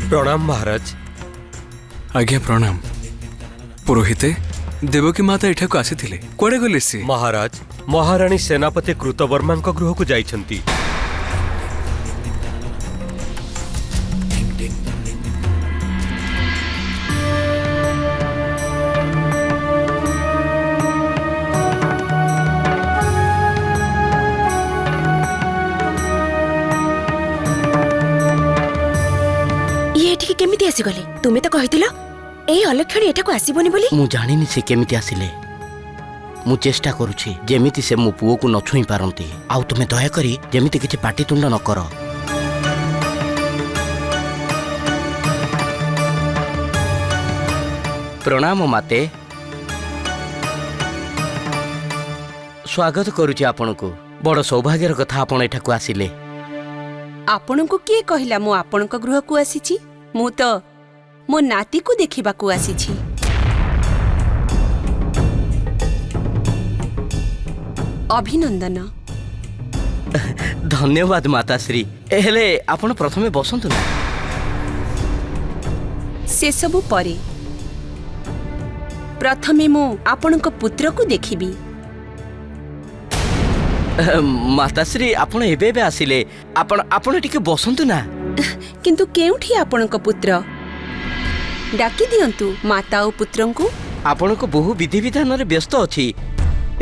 प्रणाम महाराज। आज्ञा प्रणाम। पुरोहिते देवकी माता एठा को आसी कुआडे गले सी? महाराज महाराणी सेनापति कृतवर्मा गृह को जाइछंती। केमिति आसीगले? तुमे तो कहितिलो एई अलक्षणी एठाको आसीबोनी बोली। मु जानिनी से केमिति आसिले। मु चेष्टा करूछि जेमिति से मो पुओ को न छुई पारंती। आउ तुमे दया करी जेमिति किछि पाटितुंड न कर। प्रणाम माते। स्वागत करूछि आपनको। बड़ सौभाग्यर कथा आपण एठाको आसिले। आपनको किए कहिला मु आपनक गृह को आसीछि? मु तो मो नाती को देखिबा को आसीछि। अभिनंदन। धन्यवाद माताश्री। हेले आपण प्रथमे बसंतु ना। से सबु परे प्रथमे मु आपनक पुत्र को देखिबी। माताश्री आपण एबे एबे आसिले। आपण टिके बसंतु ना। किंतु केउठी आपनक पुत्र? डाकी दियंतु माता और पुत्रन को। आपण को बहु विधि विधान रे व्यस्त अछि।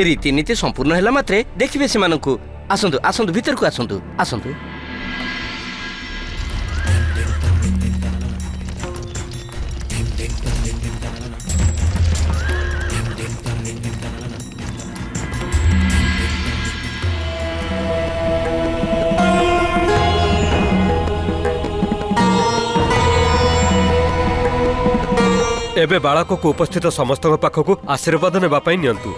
रीतिनीति संपूर्ण हैला मात्रे देखिबे से मानकु। आसंतु आसंतु भीतर को आसंतु आसंतु। एबे बालक को उपस्थित समस्त पाखक आशीर्वाद नेबा पई नियंतु।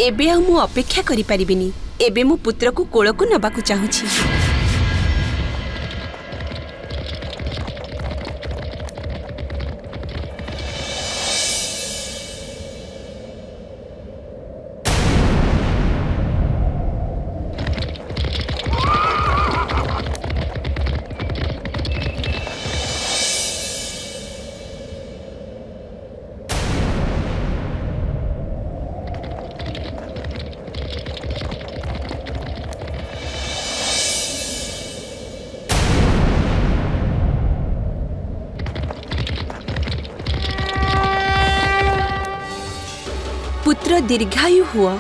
एबे आ मु अपेक्षा करि परिबिनी। एबे मु पुत्र को कोळ को नबा को चाहूछि। पुत्र दीर्घायु हुआ।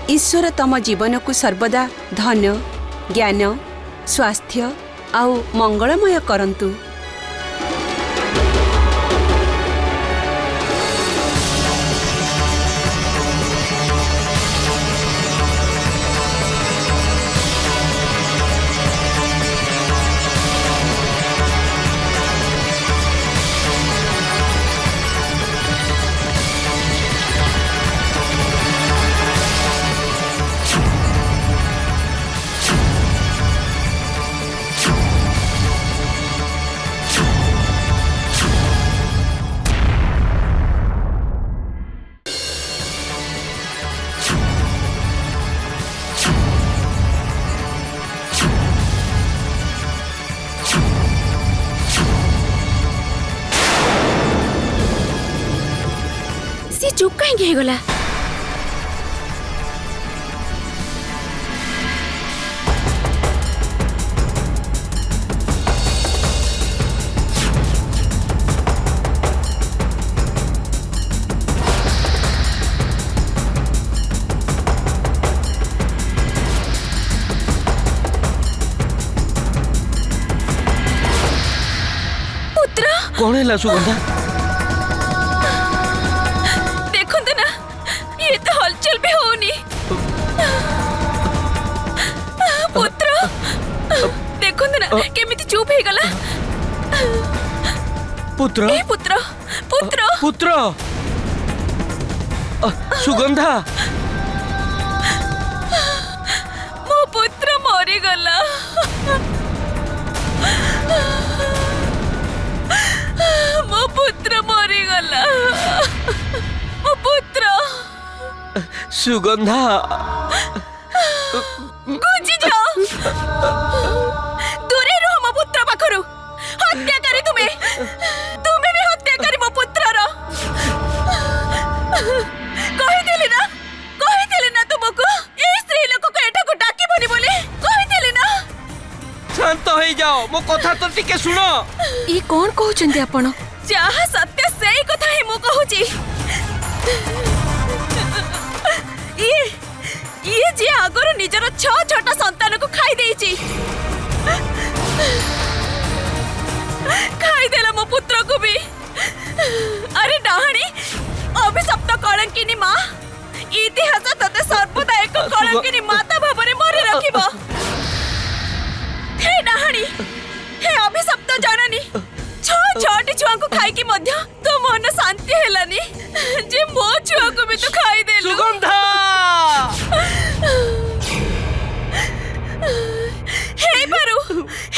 ईश्वर तम जीवन को सर्वदा धन ज्ञान स्वास्थ्य आउ मंगलमय करंतु। चुप कहीं गला? पुत्र कौन है सुगंधा? केमिति चुप हे गला? पुत्र ए पुत्र पुत्र पुत्र सुगंधा मो पुत्र मरी गला। ସୁଗନ୍ଧା ଘୁଞ୍ଚି ଯାଅ ଦୂରେ ରୁହ ମୋ ପୁତ୍ର ପାଖରୁ ହତ୍ୟାକାରୀ ତୁମେ ତୁମେ ବି ହତ୍ୟାକାରୀ ମୋ ପୁତ୍ରର କହିଥିଲି ନା ତୁମକୁ ଏଇ ସ୍ତ୍ରୀ ଲୋକକୁ ଏଠାକୁ ଡାକିବନି ବୋଲି କହିଥିଲି ନା। ଶାନ୍ତ ହେଇଯାଅ ମୋ କଥା ତ ଟିକେ ଶୁଣ। ଇ କଣ କହୁଛନ୍ତି ଆପଣ? ଯାହା ସତ୍ୟ ସେଇ କଥା ହିଁ ମୁଁ କହୁଛି। ଇଏ ଯେ ଆଗରୁ ନିଜର 6 ସନ୍ତାନକୁ ଖାଇ ଦେଇଛି ଖାଇଦେଲା ମୋ ପୁତ୍ରକୁ ବି। ଆରେ ଡାହାଣୀ ଅଭିଶପ୍ତ କଳଙ୍କିନୀ ମା ଇତିହାସ ତତେ ସର୍ବଦା ଏକ କଳଙ୍କିନୀ ମାତା ଭାବରେ ମରି ରଖିବ। ହେ ଡାହାଣୀ ହେ ଅଭିଶପ୍ତ ଜନନୀ 6ଟି ଛୁଆଙ୍କୁ ଖାଇକି ମଧ୍ୟ ତୋ ମନ ଶାନ୍ତି ହେଲାନି ଯେ ମୋ ଛୁଆକୁ ବି ତୁ ଖାଇଦେଲୁ। ସୁଗନ୍ଧା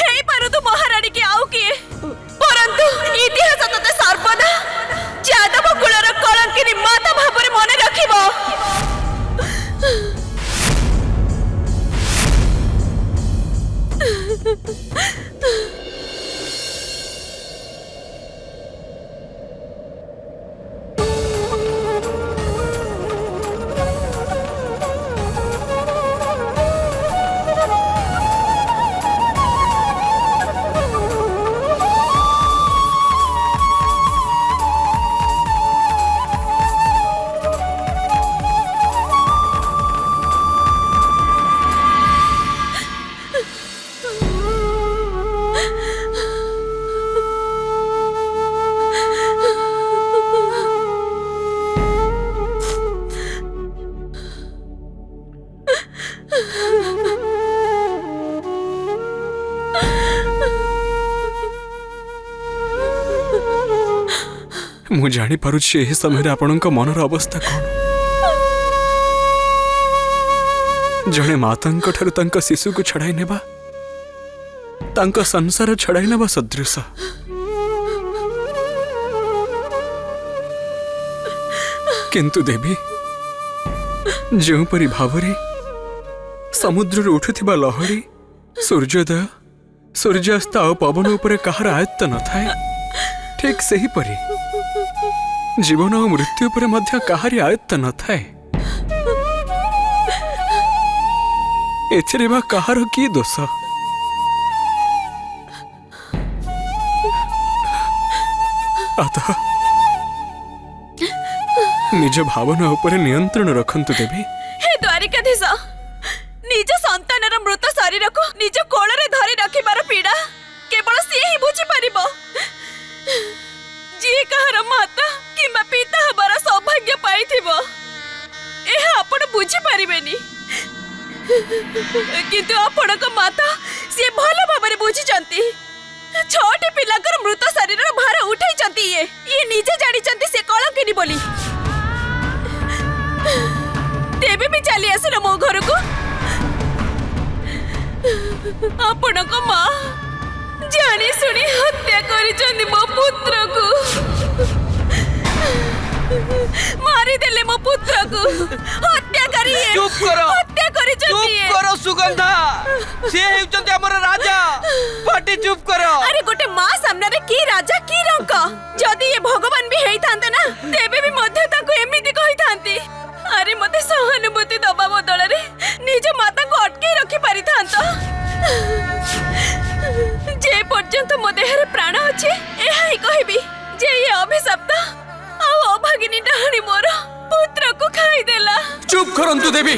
ହେଇପାରୁ ତୁ ମହାରାଣୀ କି ଆଉ କିଏ ପରନ୍ତୁ ଇତିହାସ ତତେ ସର୍ବଦା ଯାଦବ କୁଳର କଳଙ୍କିନୀ ମାତା ଭାବରେ ମନେ ରଖିବ। ମୁଁ ଜାଣିପାରୁଛି ଏହି ସମୟରେ ଆପଣଙ୍କ ମନର ଅବସ୍ଥା କ'ଣ। ଜଣେ ମାତାଙ୍କ ଠାରୁ ତାଙ୍କ ଶିଶୁକୁ ଛଡ଼ାଇ ନେବା ତାଙ୍କ ସଂସାର ଛଡ଼ାଇ ନେବା ସଦୃଶ। କିନ୍ତୁ ଦେବୀ ଯେଉଁପରି ଭାବରେ ସମୁଦ୍ରରୁ ଉଠୁଥିବା ଲହଡ଼ି ସୂର୍ଯ୍ୟୋଦୟ ସୂର୍ଯ୍ୟାସ୍ତ ଆଉ ପବନ ଉପରେ କାହାର ଆୟତ୍ତ ନଥାଏ, ଠିକ୍ ସେହିପରି ଜୀବନ ଓ ମୃତ୍ୟୁ ଉପରେ ମଧ୍ୟ କାହାରି ଆୟତ୍ତ ନଥାଏ। ଏଥିରେ ବା କାହାର କି ଦୋଷ? ଅତଃ ନିଜ ଭାବନା ଉପରେ ନିୟନ୍ତ୍ରଣ ରଖନ୍ତୁ ଦେବୀ। ହେ ଦ୍ୱାରିକାଧୀଶ ନିଜ ସନ୍ତାନର ମୃତ ଶରୀରକୁ ନିଜ କୋଳରେ ଧରି ରଖିବାର ପୀଡ଼ା କେବଳ ସିଏ ହିଁ ବୁଝିପାରିବ ଯିଏ କାହାର ମାତା କିମ୍ବା ପିତା ହେବାର ସୌଭାଗ୍ୟ ପାଇଥିବ। ଏହା ଆପଣ ବୁଝିପାରିବେନି କିନ୍ତୁ ଆପଣଙ୍କ ମାତା ସିଏ ଭଲ ଭାବରେ ବୁଝିଛନ୍ତି। 6ଟି ପିଲାଙ୍କର ମୃତ ଶରୀରର ଭାର ଉଠାଇଛନ୍ତି। ଇଏ ନିଜେ ଜାଣିଛନ୍ତି ସେ କଳଙ୍କିନୀ ବୋଲି। ତେବେ ବି ଚାଲି ଆସିଲ ମୋ ଘରକୁ। ଆପଣଙ୍କ ମା ଜାଣି ଶୁଣି ହତ୍ୟା କରିଛନ୍ତି ମୋ ପୁତ୍ରକୁ, ମାରିଦେଲେ ମୋ ପୁତ୍ରକୁ। ହତ୍ୟାକାରୀ ଚୁପ୍ କର, ହତ୍ୟା କରିଛନ୍ତି। ଚୁପ୍ କର ସୁଗନ୍ଧା, ସେ ହେଉଛନ୍ତି ଆମର ରାଜା। ପାଟି ଚୁପ୍ କର। ଆରେ ଗୋଟେ ମା ସାମ୍ନାରେ କି ରାଜା କି ରଙ୍କ? ଯଦି ଏ ଭଗବାନ ବି ହେଇଥାନ୍ତେ ନା ତେବେ ବି ମଧ୍ୟ ତାକୁ ଏମିତି କହିଥାନ୍ତି। ଆରେ ମତେ ସହାନୁଭୂତି ଦବା ବଦଳରେ ନିଜ ମାତାକୁ ଅଟକେଇ ରଖି ପାରିଥାନ୍ତ। ଯେ ପର୍ଯ୍ୟନ୍ତ ମୋ ଦେହରେ ପ୍ରାଣ ଅଛି ଏହା ହିଁ କହିବି ଯେ ଏ ଅଭିଶପ୍ତ ଆଉ ଅଭାଗିନୀ ଡାହାଣୀ ମୋର ପୁତ୍ରକୁ ଖାଇଦେଲା। ଚୁପ୍ କରନ୍ତୁ ଦେବୀ।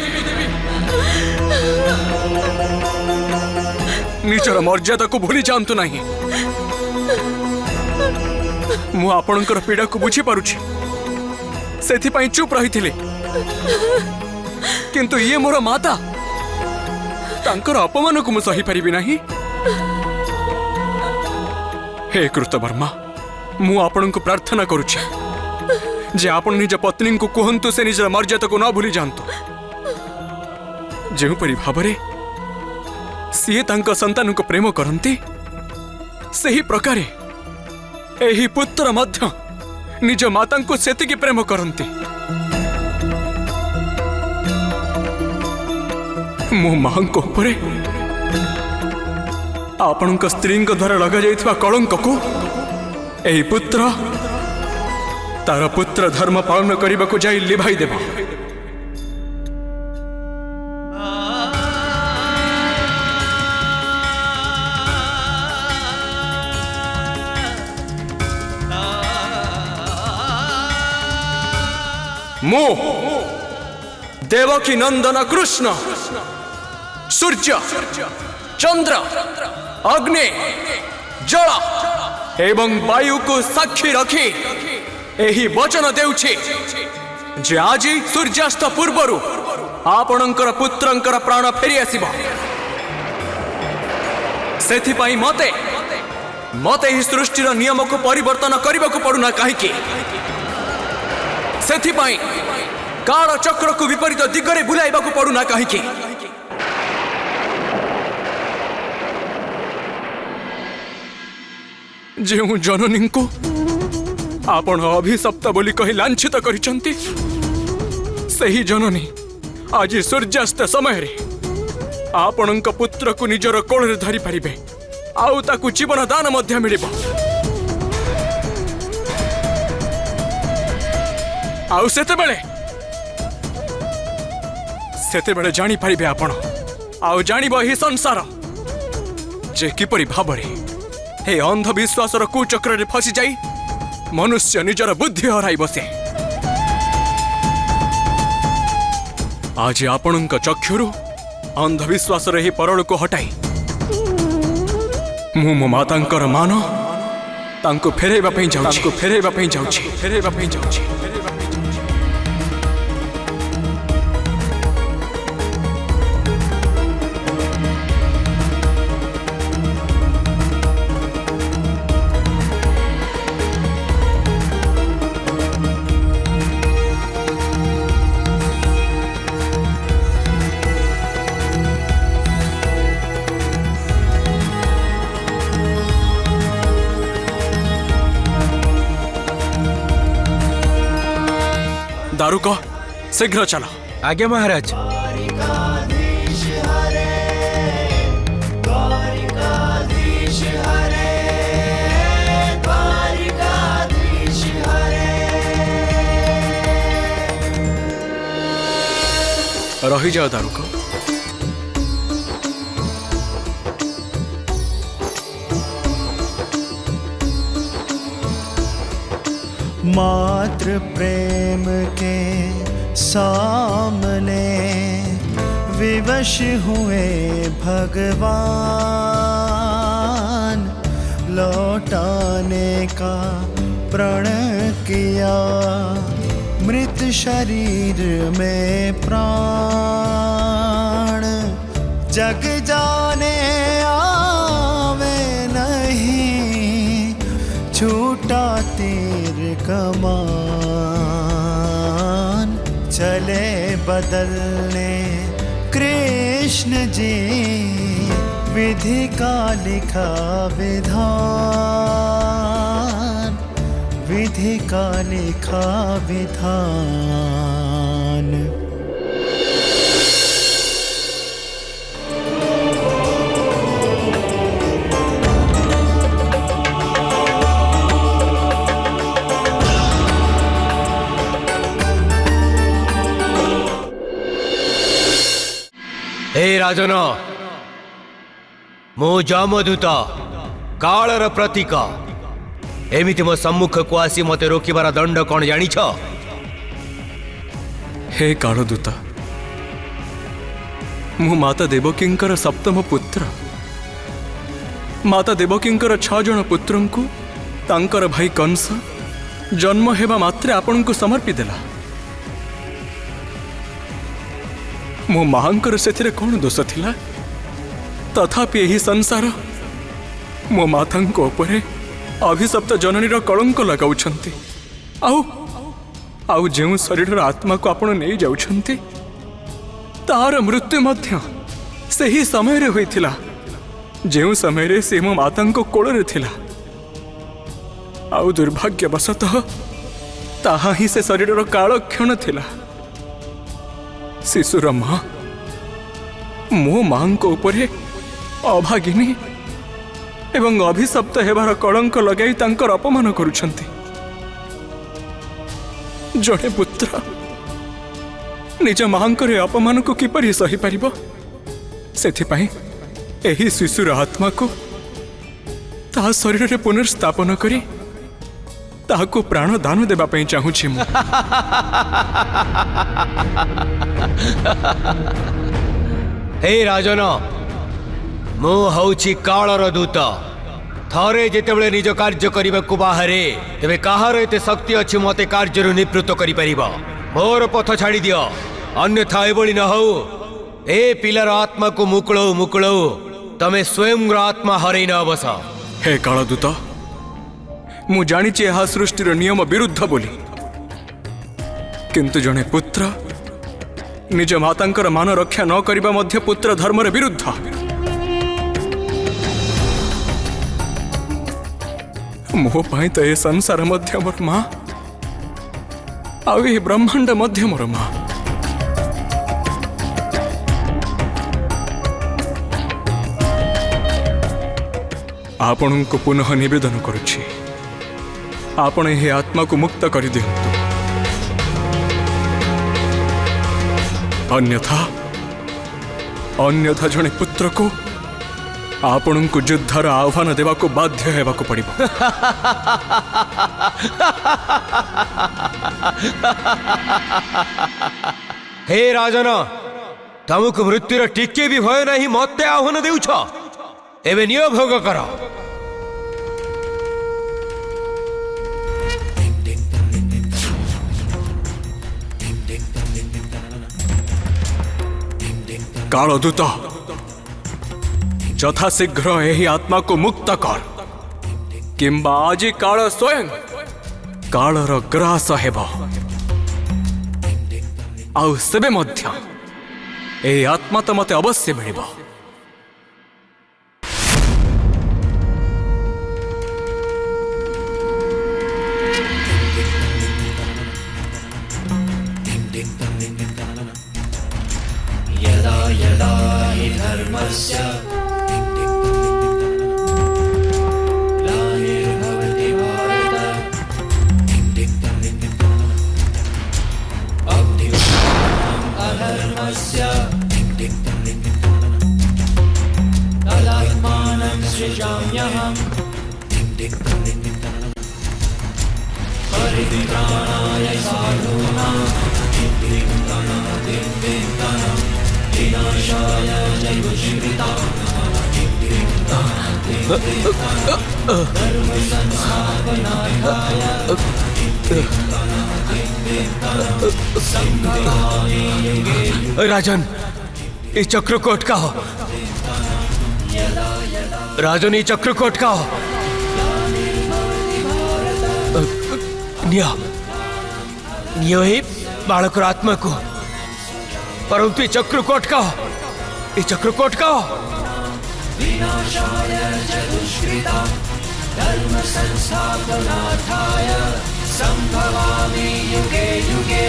ନିଜର ମର୍ଯ୍ୟାଦାକୁ ଭୁଲି ଯାଆନ୍ତୁ ନାହିଁ। ମୁଁ ଆପଣଙ୍କର ପୀଡ଼ାକୁ ବୁଝିପାରୁଛି, ସେଥିପାଇଁ ଚୁପ୍ ରହିଥିଲି। କିନ୍ତୁ ଇଏ ମୋର ମାତା, ତାଙ୍କର ଅପମାନକୁ ମୁଁ ସହିପାରିବି ନାହିଁ। ହେ କୃତବର୍ମା, ମୁଁ ଆପଣଙ୍କୁ ପ୍ରାର୍ଥନା କରୁଛି ଯେ ଆପଣ ନିଜ ପତ୍ନୀଙ୍କୁ କୁହନ୍ତୁ ସେ ନିଜର ମର୍ଯ୍ୟାଦାକୁ ନ ଭୁଲି ଯାଆନ୍ତୁ। ଯେଉଁପରି ଭାବରେ ସିଏ ତାଙ୍କ ସନ୍ତାନକୁ ପ୍ରେମ କରନ୍ତି ସେହି ପ୍ରକାରେ ଏହି ପୁତ୍ର ମଧ୍ୟ ନିଜ ମାତାଙ୍କୁ ସେତିକି ପ୍ରେମ କରନ୍ତି। मो मां को उपरे आपण स्त्री द्वारा लग जाइथिबा कलंक को एही पुत्र तार पुत्र धर्म पालन करने को जाई लिभाई देव। मो देवकी नंदन कृष्ण सूर्य चंद्र अग्नि जल एवं वायु को साक्षी रखी एही वचन देउछि जे आज सूर्यास्त पूर्वरु आपणकर पुत्रंकर प्राण फेरी आसीबो। सेथिपाई मते मते ही सृष्टिर नियम को परिवर्तन करने को पड़ुना कहीं सेथिपाई काल चक्र को विपरीत दिगरे बुलाइबा को पड़ुना कहीं जो जननी को आपण अभिशप्त बोली कही लांछित करिसंती सही जननी आज सूर्यास्त समय रे आपणक पुत्र को निजर कोଳରେ धरि पारिबे आउ ताकू जीवन दान मध्य मिलिबो। आउ सेतेबेले जानी पारिबे आपण आउ जानिबो ही संसार जे किपरि भाबरे हे अंधविश्वासर कुचक्र रे फसी जाई मनुष्य निजर बुद्धि हराई बसे। आज आपणक चक्षुरु अंधविश्वास ही परल को हटाई मु मो मातांकर मान तांको फेरेबा पई जाउछि। दारुक शीघ्र चलो। आज्ञा महाराज। रही जाओ दारुक। मातृ प्रेम के सामने विवश हुए भगवान लौटाने का प्रण किया मृत शरीर में प्राण जग जाने आवे नहीं छूटा तीर कमान चले बदलने कृष्ण जी विधि का लिखा विधान विधि का लिखा विधान। हे राजन मो जमदूत कालर प्रतीक एमिति मो सम्मुख को आसी मते रोकिबार दंड कौन जानिछ? हे कालदूत मु माता देवकींकर सप्तम पुत्र माता देवकींकर 6 जन पुत्रंकु तांकर भाई कंस जन्म हेबा मात्रे आपनकु समर्पी देला। मो मांकर सेथिरे कौन दोष थिला तथापि यही संसार मो मातांको उपरे अभिशप्त जननीर कलंक लगाउछंती आउ जेउ शरीर आत्मा को आपण नहीं जाउछंती तार मृत्यु मध्य सही समय रे होइथिला जेउ समय रे से मो मातांको कोଳରେ थिला आउ दुर्भाग्यवशतः ताहा ही से शरीर काल क्षण थिला। शिशुर मां मो मां को ऊपर अभागिनी एवं अभिशप्त हेबार कलंक लगाई तांकर अपमान करुछंती। जड़े पुत्र निज मांकर अपमान को किपरि सही पारिबो सेथिपाई एही शिशुर आत्मा को ता शरीर रे पुनर्स्थापन करी ताको प्राण दान देबा पई चाहूछि मु। हे राजन, मु हौछि कालर दूत। थरे जेतेबेले निज कार्य करबाकू बाहरे तेबे काहार एते शक्ति अछि मते कार्यरु निवृत्त करि परिबा। मोर पथ छाड़ी दियो, अन्यथा एबोली न हो ए पिलार आत्मा को मुकुलो मुकुलो तमे स्वयं आत्मा हरै न बस। हे कालदूत, मु जानिछि एहा सृष्टिर नियम विरुद्ध बोली, किंतु जने पुत्र निज मातांकर मान रक्षा न करिबा मध्य पुत्र धर्मर विरुद्ध। मो पाई तो ए संसार मध्य मोर मां आउ ए ब्रह्मांड मध्य मोर मां। आपण को पुनः निवेदन करुछि, आपण हे आत्मा को मुक्त कर दियंतु, अन्यथा जने पुत्र को आपण को युद्धर आह्वान देवा को बाध्य हेबा को पड़िबो। हे राजन, तमको मृत्युर टिके भी भय नहीं, मते आह्वान देउछ, एबे नियो भोग कर। कालदूत, यथाशीघ्र यही आत्मा को मुक्त कर, किंबा आज काल स्वयं कालर ग्रास हेब। आउ सेबे मध्य ए आत्मा तो मते अवश्य मिलिबो। यदा यदा हि धर्मस्य ग्लानिर्भवति भारत अभ्युत्थानम् अधर्मस्य तदात्मानं सृजाम्यहम् परित्राणाय साधूनां विनाशाय च दुष्कृतां धर्म संस्थापनार्थाय संभवामि युगे। राजन, ये चक्रकोट का हो। राजन, ये चक्रकोट का हो। नियो ही बालकर आत्मा को, परंतु ये चक्रकोट का हो, ये चक्रकोट का हो। विनाशाय च दुष्कृतां धर्म संस्थापनार्थाय संभवामि युगे युगे।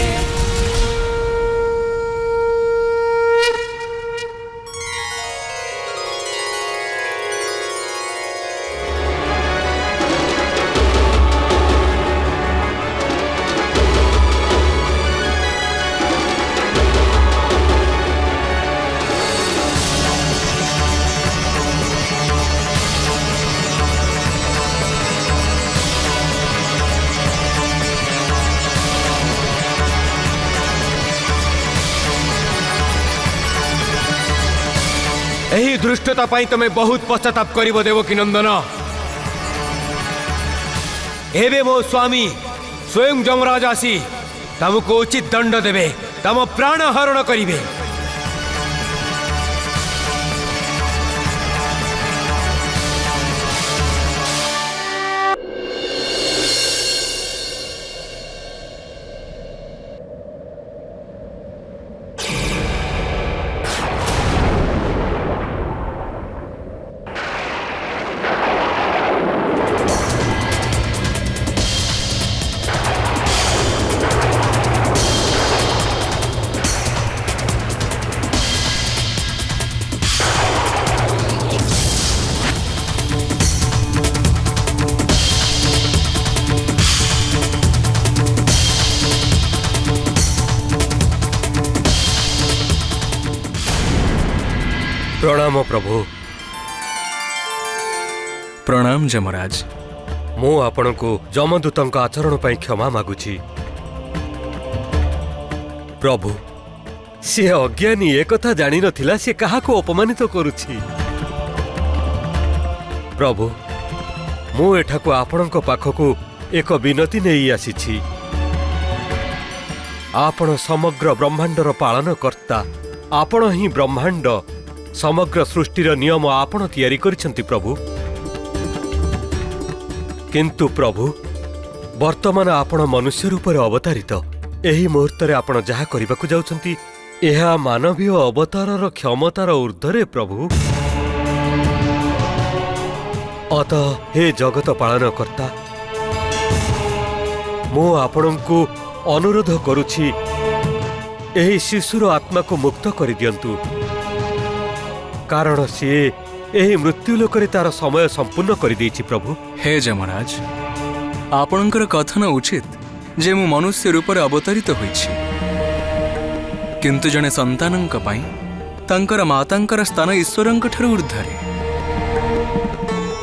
यही दृष्टता पाई तमे बहुत पश्चाताप करिबो देवकी नंदन। एबे मो स्वामी स्वयं जमराज आसी तमको उचित दंड देवे, तम प्राण हरण करिवे। प्रणाम प्रभु। प्रणाम जमराज। मु आपण को जमदूतଙ୍କ आचरण ପାଇଁ क्षमा मागुछि। प्रभु से अज्ञानी एक कथा जानी नथिला से काहाको अपमानित करुछि। प्रभु मु एठाको आपणଙ୍କ पाखକୁ एक विनती नहीं आसीछि। आपण समग्र ब्रह्मांडर पालन कर्ता। आपण ही ब्रह्मांड समग्र सृष्टिर नियम आपण तैयारी करिसंती प्रभु। किंतु प्रभु वर्तमान आपण मनुष्य रूप अवतारित एही मुहूर्त रे आपण जहा करबाकू जाउछंती एहा मानवीय अवतारर क्षमतार ऊर्ध्वरे प्रभु। अतः हे जगत पालन कर्ता मु आपणଙ୍କୁ अनुरोध करुछि एही शिशुर आत्मा को मुक्त कर दियंतु कारण सी एही मृत्यु लोकरे तार समय संपूर्ण कर देछि प्रभु। हे जमराज आपणकर कथन उचित जे मु मनुष्य रूप अवतरित होइछि किंतु जने संतानंक पई तांकर मातांकर स्थान ईश्वरंक ठाରୁ ऊर्ध्वरे।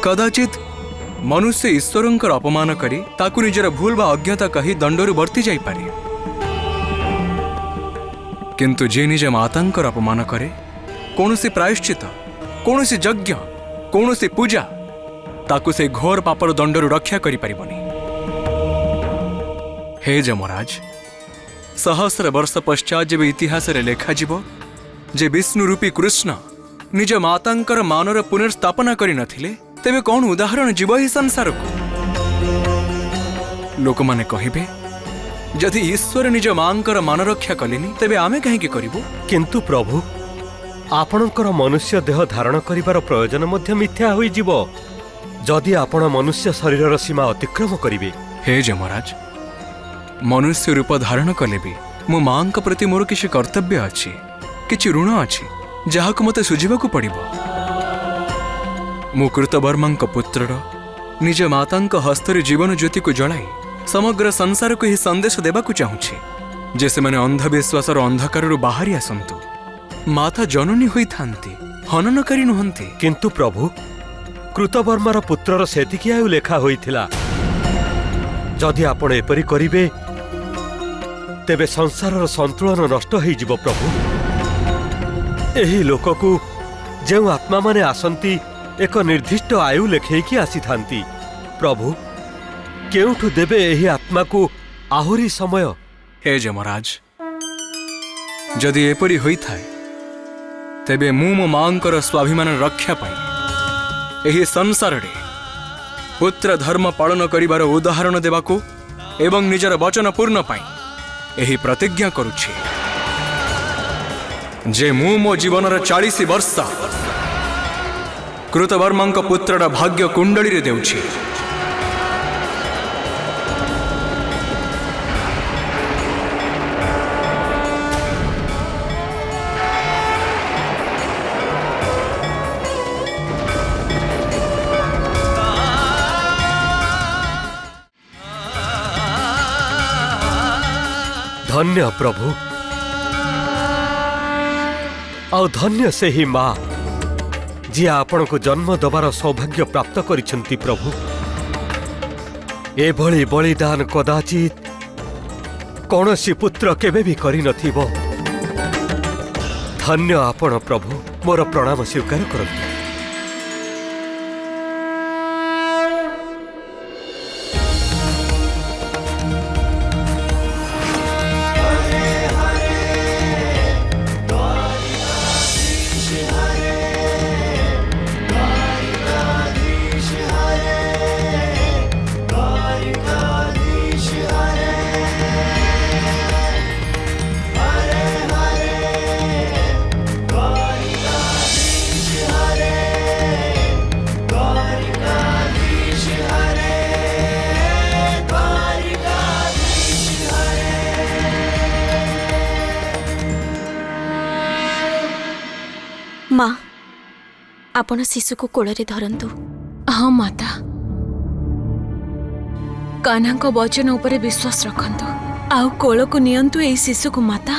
कदाचित मनुष्य ईश्वरंकर अपमान करी ताकु निजर भूल बा अज्ञता कही दंडरु वर्ती जाई पारे किंतु जे निज मातांकर अपमान करे कौनसी प्रायश्चित कौनसी यज्ञ कौनसी पूजा ताकु से घोर पापर दंडरु रक्षा करि परिबनी। हे जमराज सहस्र वर्ष पश्चात जब इतिहास रे लेखा जीवो जे विष्णु रूपी कृष्ण निज मातांकर मानर पुनर्स्थापना करि नथिले तेबे कौन उदाहरण जीव ही संसार को। लोक माने कहिबे जदि ईश्वर निज मांकर मान रक्षा कलेनी तेबे आमे कहीं के करिबो। किंतु प्रभु आपणकर मनुष्य देह धारण करिवार प्रयोजन मध्य मिथ्या होई जीवो जदि आपण मनुष्य शरीरर सीमा अतिक्रम करिवे। हे जमराज मनुष्य रूप धारण कले भी मो मां प्रति मोर किसी कर्तव्य अच्छी किछि ऋण अच्छी जहाक मते सुझिबाकू पड़िबो। मु कृतवर्मा पुत्रर निज मातांक हस्तरे जीवन ज्योति को जलाई समग्र संसार को ही संदेश देबाकू चाहूछि जे से माने अंधविश्वासर अंधकारु बाहरी आसंतु माता जननी होई थांती हननकारी नुहंती। किंतु प्रभु कृतवर्मार पुत्रर सेतिकी आयु लेखा होइथिला जदि आपण एपरि करिवे तेबे संसारर संतुलन नष्ट होई जिवो प्रभु। एही लोककू जे आत्मा माने आसंती एक निर्दिष्ट आयु लेखेकी आसी थांती प्रभु केउठु देबे एही आत्मा को आहुरी समय। हे जमराज जदि एपरि होई थाए तेबे मु मो मांकर स्वाभिमान रक्षा पाई एही संसार रे पुत्र धर्म पालन करिवार उदाहरण देबाकू एवं निजर वचन पूर्ण पाई एही प्रतिज्ञा करुछि जे मु मो जीवनर 40 वर्ष कृतवर्मा पुत्रर भाग्य कुंडली रे देउछि। धन्य प्रभु आ धन्य से ही माँ जी आपण को जन्म दबार सौभाग्य प्राप्त करिसंती प्रभु। एभली बलिदान कदाचित कौनसी पुत्र केबे भी करि नथिबो। धन्य आपण प्रभु मोर प्रणाम स्वीकार करंतु। माँ आपण शिशु को कोଳରେ धरंतु। हाँ माता कान्हा को वचन उपरे विश्वास रखंतु आउ कोल को नियंतु एई शिशु को माता।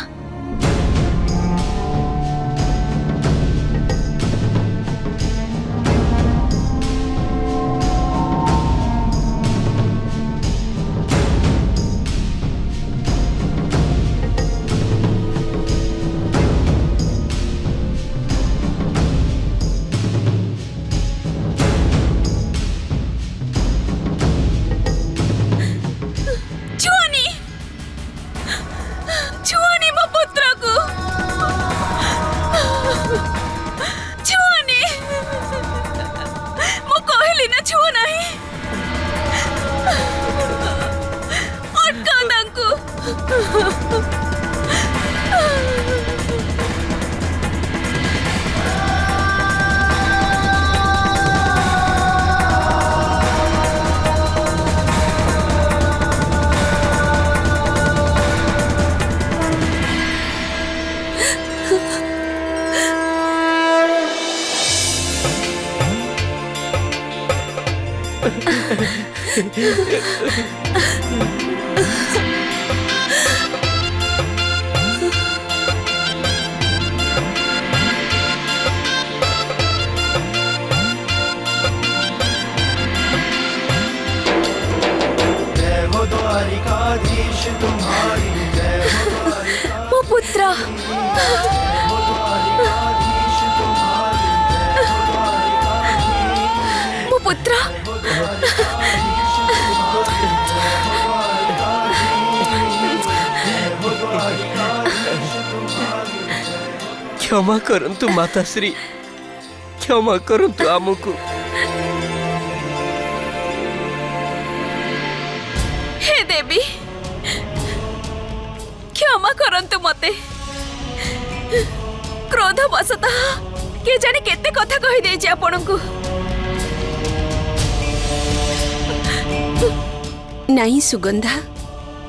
जय हो द्वारिकाधीश तुम्हारी, जय हो ମୋ ପୁତ୍ର द्वारिकाधीश तुम्हारी, जय हो द्वारिकाधीश। ମୋ ପୁତ୍ର क्षमा करंतु माताश्री, क्षमा करंतु आमको। हे देवी क्षमा करंतु मते। क्रोध बसतः के जाने केते कथा कहि देछि आपनकु। नहीं सुगंधा,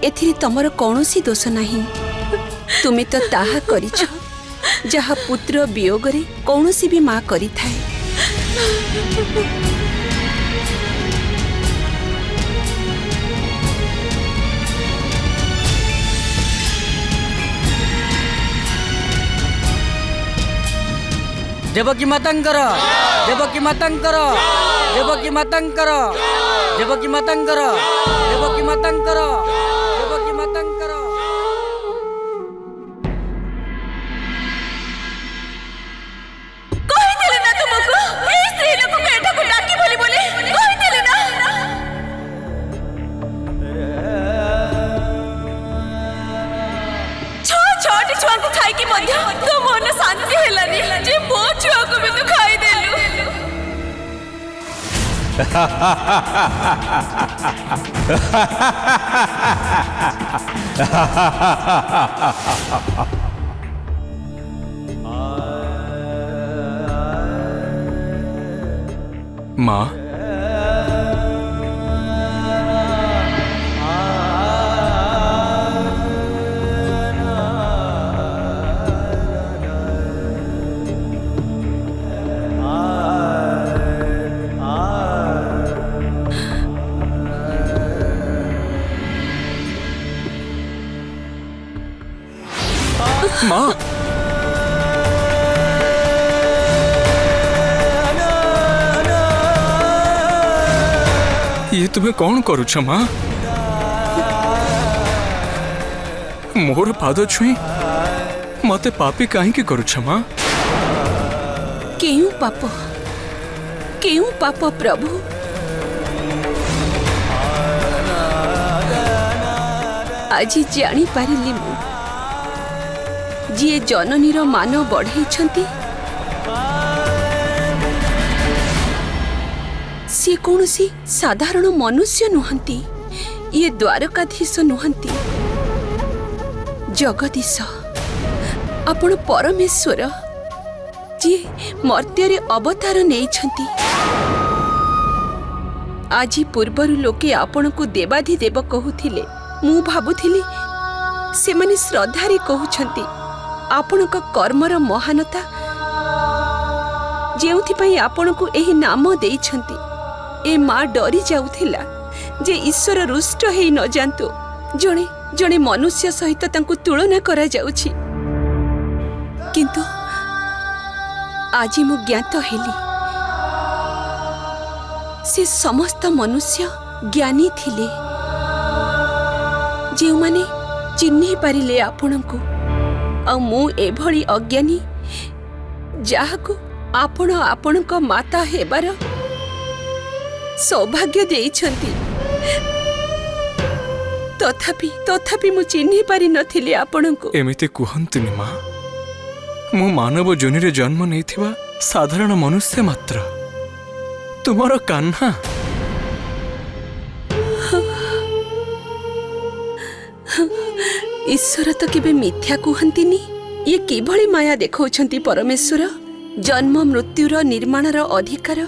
एथिरे तमर कौनसी दोष नहीं। तुमे तो ताहा करिछ जहा पुत्र वियोगरे कौनसी भी माँ करी थाए। देवकी मातांकर, देवकी मातांकर, देवकी मातांकर, देवकी मातांकर, देवकी मातांकर, देवकी मातांकर। कहिदेले ना तुमको ए स्त्री लोक को एठा को डाकी बोली बोले कहिदेले ना। छोटी छुआ को खाई की मध्य तो मन शांति हेलानी जे मो छुआ को भी तू खाई देलु। माँ, माँ, ये तुम्हें कौन करुछ माँ? मोर पाद छुई मते पापी कहीं करुछ माँ? केउ पाप प्रभु? आज जानी पारिली मु जी जननीर मान बढ़ाई सी कौन सी साधारण मनुष्य नुहंती। ये द्वारकाधीश नुहंती, जगदीश आपण परमेश्वर जी मर्त्य अवतार नहीं। आज पूर्वर लोके आपण को देवाधिदेव कहूथिले, मु भाबुथिली से माने श्रद्धारे कहउछंती। आपण को कर्मर महानता जेउथि आपण को एही नाम देइछंती। ए माँ डरी जाउथिला जे ईश्वर रुष्ट हेई न जानतु जणे जणे मनुष्य सहित तांकु तुलना करा जाउछि। किंतु आज मु ज्ञात हेली से समस्त मनुष्य ज्ञानी थिले जे माने चिन्हि पारिले आपणको। आ मु एभली अज्ञानी जाहाकु आपण आपणक माता हेबार सौभाग्य देइछंती। तथापि मु चिन्हि पारि नथिले आपणको। एमिते कुहंतुनि माँ, मु मानव जोनिरे जन्म नेइथिबा साधारण मनुष्य मात्र, तुमर कान्हा। ईश्वर तो केबे मिथ्या कुहंतिनी। ये किभली माया देखौछंती परमेश्वर। जन्म मृत्युर निर्माणर अधिकार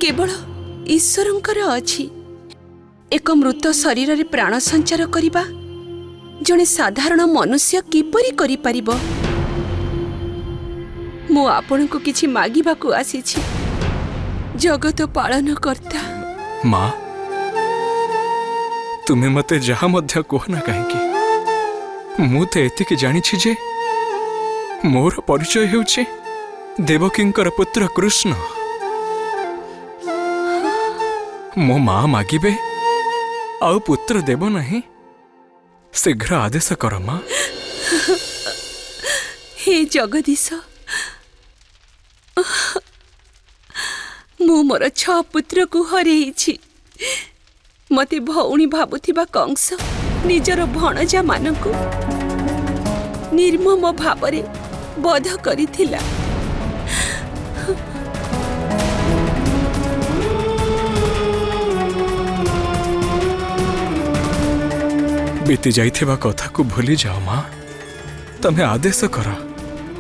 केवल ईश्वरंकर अछि। एक मृत शरीर रे प्राण संचार करिबा जणे साधारण मनुष्य किपरि करि परिबो। मु आपनको किछि मागिबाकू आसीछि जगत पालन करता माँ तुम्हें मते जहा मध्य कहना कहीं मु तो एतिक जानी जे मोर परिचय हेउचे देवकींकर पुत्र कृष्ण। मो माँ मागिबे आउ पुत्र देव नहीं शीघ्र आदेश कर माँ। हे जगदीश मु मोर 6 पुत्र को हरेइछि। मते भौणी भाबुथिबा कंस निजर भणजा मानकु निर्मम भावरे बध करिथिला। बीती जाइथिबा कथा को भूली जाओ माँ। तमे आदेश कर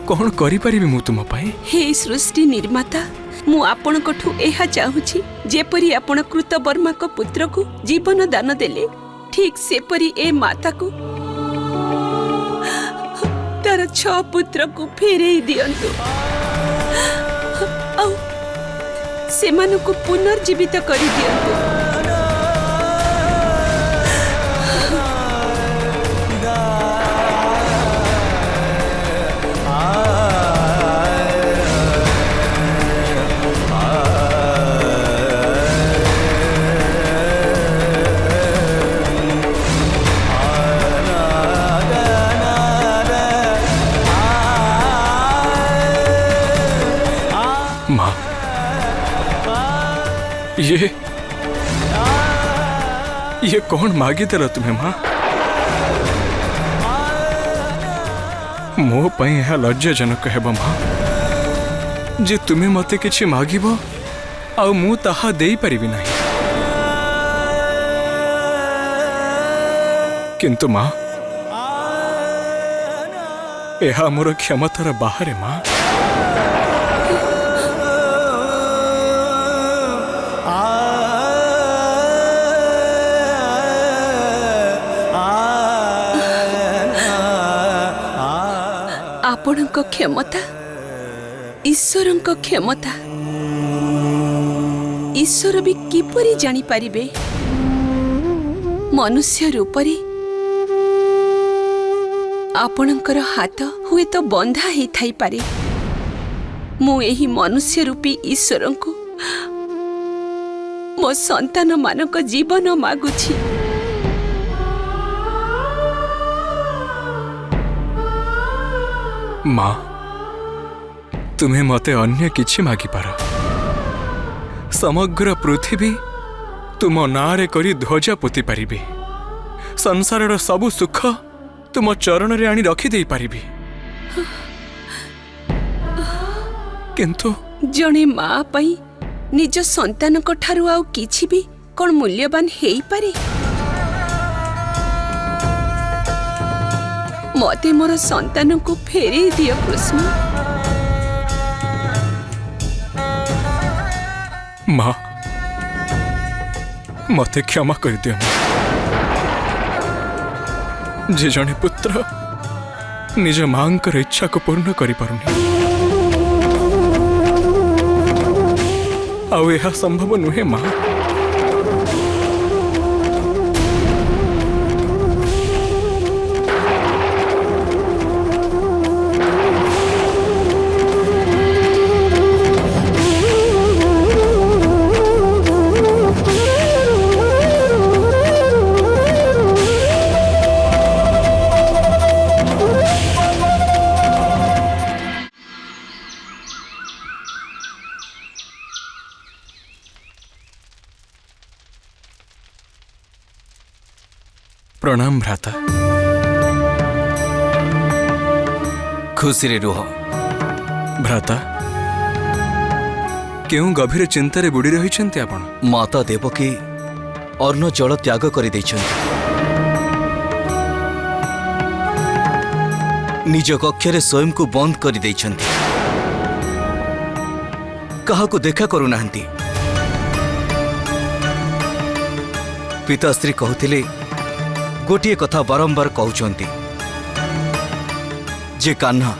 कौन करि परिबी मु तुम पाए। हे सृष्टि निर्माता मु आपणकठु एहा चाहुछि जेपरि आपण कृतवर्मा को पुत्र को जीवन दान देले ठीक सेपरि ए माता को तार 6 पुत्र को फेरई दियंतु औ सेमानकु पुनर्जीवित करि दियंतु। माँ ये कौन मागी देला तुम्हें माँ। मो पई यह लज्जाजनक हेब माँ जे तुम्हें मते किछि मागिबो आ मु ताहा देई परिबि नाही। किंतु माँ यह मोर क्षमतार बाहरे माँ। आपणक क्षमता ईश्वरंक क्षमता ईश्वर भी किपरि जानी पारिबे। मनुष्य रूपरे आपणकर हाथ हुए तो बंधा ही थाई पारे। मु एही मनुष्य रूपी ईश्वरंकु मो संतान मानक जीवन मागुछि। माँ तुम्हें मते अन्य किछि मागी पार। समग्र पृथ्वी तुम नारे करी ध्वजा पोती पारिबे। संसारर सबु सुख तुम चरण रे आनी रखी देई पारिबे। किंतु जणे माँ पई निज संतान को ठारु आउ किछि भी कोन मूल्यवान हेई पारे। मते मोर संतान को फेरे दियो कृष्ण। माँ मते क्षमा कर दियो। जे जने पुत्र निज मांकर इच्छा को पूर्ण करि पारुनी आउ यह संभव नुहे माँ। प्रणाम भ्राता। खुशी रे रुह। भ्राता क्यों गभीर चिंतारे बुड़ी रहिछन्ते आपण। माता देवकी अन्न जल त्याग करि दैछन्ति। निज कक्षरे स्वयं को बंद करि दैछन्ति। काहाको देखा करू नाहंती। पिताश्री कहथिले गोटिए कथा बारंबार कहउचन्ति जे कान्हा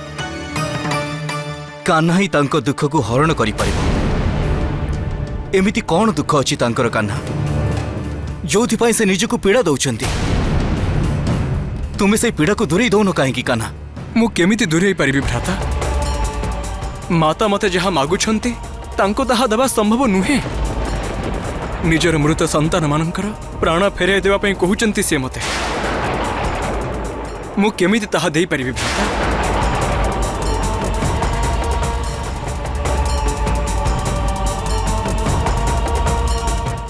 ही तांको दुख को हरण करि परिबो। एमिति कौन दुख अच्छी तांकर कान्हा जो से निजको पीड़ा दौरान तुम्हें से पीड़ा को दूरे दौन कहीं कान्हा मु केमिति दूरे पारिबी भ्राता माता मते जहा मागुछंती तांको ताहा दबा संभव नुहे निजर मृत संतान मानकर प्राण फेराई देवा पई कहउचंती से मते मु केमिति ताहा देई पारिबी भ्राता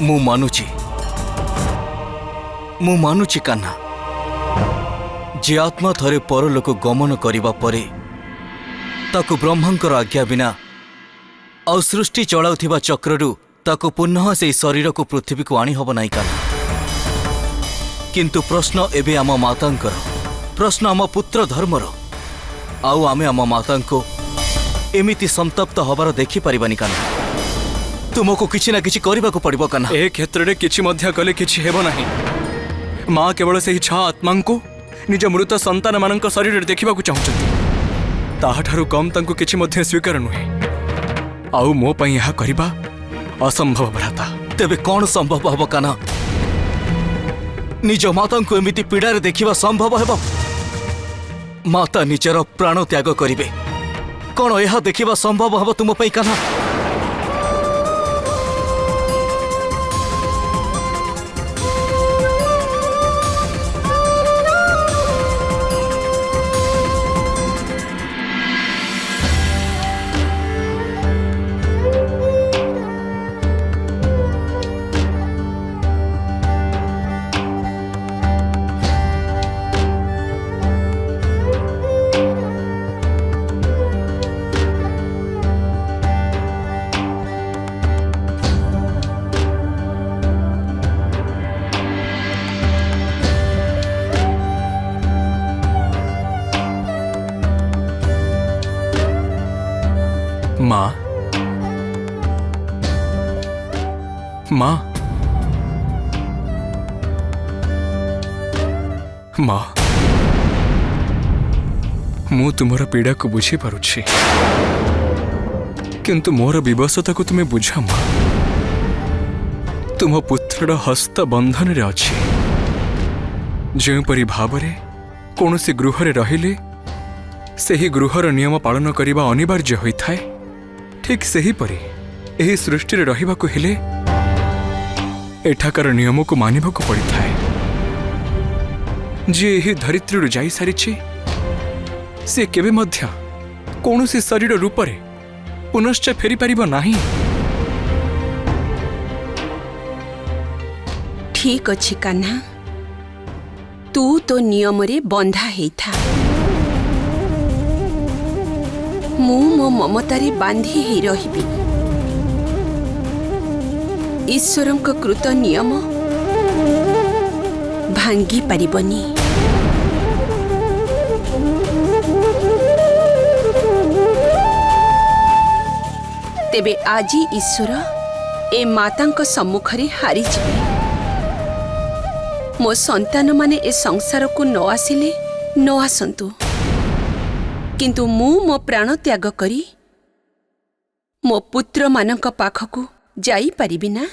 मु मानुची कान्हा जे आत्मा थरे परलोक गमन करिबा परे ताकु ब्रह्मांकर आज्ञा बिना और सृष्टि चलाउथिबा चक्ररू ताकु पुनः से शरीर को पृथ्वी को आनी हब नाई कान्हा किंतु प्रश्न एबे आम मातांकर प्रश्न आम पुत्र धर्मर आउ आमे आम माता को एमिति संतप्त हबार देखि परिबानी कान्हा तुमको किछि ना किछि करबा को पड़िबो कान्हा ए क्षेत्र रे किछि मध्य कले किछि हेबो नाही मां केवल से छा आत्मा को निज मृत संतान मानक शरीर देखा चाहूँ ताहाठारु कम तांको किछि मध्य स्वीकार नुहे आउ मो पई यहा करिबा असंभव भ्राता तेबे कौन संभव हब कान्हा निज माता को एमिति पीड़ा रे देखिबा संभव हेबो माता निजर प्राण त्याग करिवे कौन यह देखिबा संभव हब तुम पई कान्हा माँ माँ माँ मु तुमर पीड़ा को बुझी पारुछि किंतु मोर विवशता को तुम्हें बुझा माँ तुम पुत्रर हस्त बंधन रे अछि जेपरी भावरे कौनसी गृह रे रहिले सेही गृहर नियम पालन करने अनिवार्य होता है ठीक सही परी एही सृष्टि रे रहिबाकु हेले एठाकार नियम को मानिबाकु पड़ता है जे एही धरित्री रू जाई सारिछि से केबे मध्य कौनसी शरीर रूप रे पुनश्च फेरी पारिबो नाही ठीक अछि कान्हा तू तो नियम रे बंधा हेथा मु मो ममतारे बांधी ही रहिबी ईश्वरंक कृत नियम भांगी पारिबनी तेबे आजी ईश्वर ए मातांक सम्मुखरे हारी जिबे मो संतान माने ए संसार को न आसिले न आसंतु किंतु मु मो प्राण त्याग करी मो पुत्र मानक पाखकु जाई पारिबि ना।